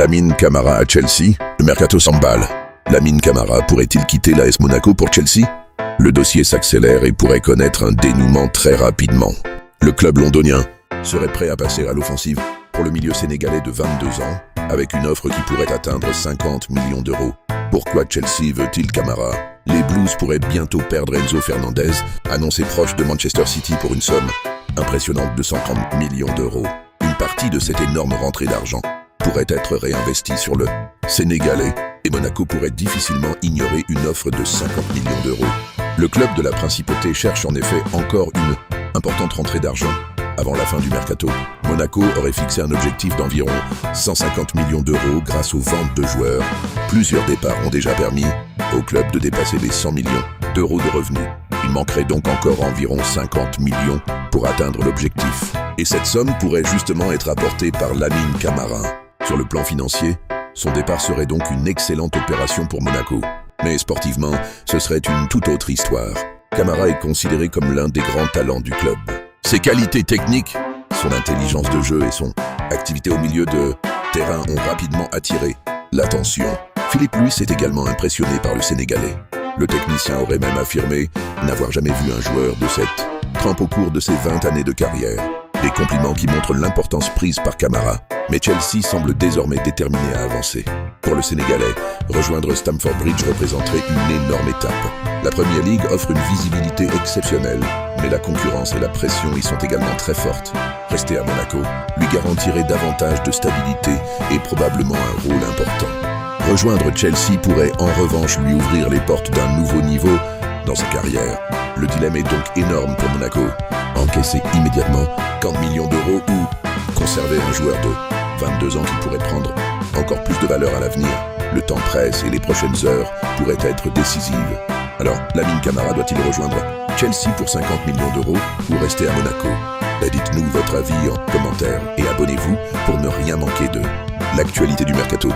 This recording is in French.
Lamine Camara à Chelsea, le mercato s'emballe. Lamine Camara pourrait-il quitter l'AS Monaco pour Chelsea? Le dossier s'accélère et pourrait connaître un dénouement très rapidement. Le club londonien serait prêt à passer à l'offensive pour le milieu sénégalais de 22 ans, avec une offre qui pourrait atteindre 50 millions d'euros. Pourquoi Chelsea veut-il Camara? Les Blues pourraient bientôt perdre Enzo Fernandez, annoncé proche de Manchester City pour une somme impressionnante de 130 millions d'euros. Une partie de cette énorme rentrée d'argent pourrait être réinvestie sur le Sénégalais et Monaco pourrait difficilement ignorer une offre de 50 millions d'euros. Le club de la Principauté cherche en effet encore une importante rentrée d'argent. Avant la fin du mercato, Monaco aurait fixé un objectif d'environ 150 millions d'euros grâce aux ventes de joueurs. Plusieurs départs ont déjà permis au club de dépasser les 100 millions d'euros de revenus. Il manquerait donc encore environ 50 millions pour atteindre l'objectif. Et cette somme pourrait justement être apportée par Lamine Camara. Sur le plan financier, son départ serait donc une excellente opération pour Monaco. Mais sportivement, ce serait une toute autre histoire. Camara est considéré comme l'un des grands talents du club. Ses qualités techniques, son intelligence de jeu et son activité au milieu de terrain ont rapidement attiré l'attention. Philippe Luis est également impressionné par le Sénégalais. Le technicien aurait même affirmé n'avoir jamais vu un joueur de cette trempe au cours de ses 20 années de carrière. Des compliments qui montrent l'importance prise par Camara. Mais Chelsea semble désormais déterminé à avancer. Pour le Sénégalais, rejoindre Stamford Bridge représenterait une énorme étape. La Premier League offre une visibilité exceptionnelle, mais la concurrence et la pression y sont également très fortes. Rester à Monaco lui garantirait davantage de stabilité et probablement un rôle important. Rejoindre Chelsea pourrait en revanche lui ouvrir les portes d'un nouveau niveau dans sa carrière. Le dilemme est donc énorme pour Monaco. Encaisser immédiatement 40 millions d'euros ou conserver un joueur de 22 ans qui pourrait prendre encore plus de valeur à l'avenir. Le temps presse et les prochaines heures pourraient être décisives. Alors, Lamine Camara doit-il rejoindre Chelsea pour 50 millions d'euros ou rester à Monaco? Dites-nous votre avis en commentaire et abonnez-vous pour ne rien manquer de l'actualité du mercato.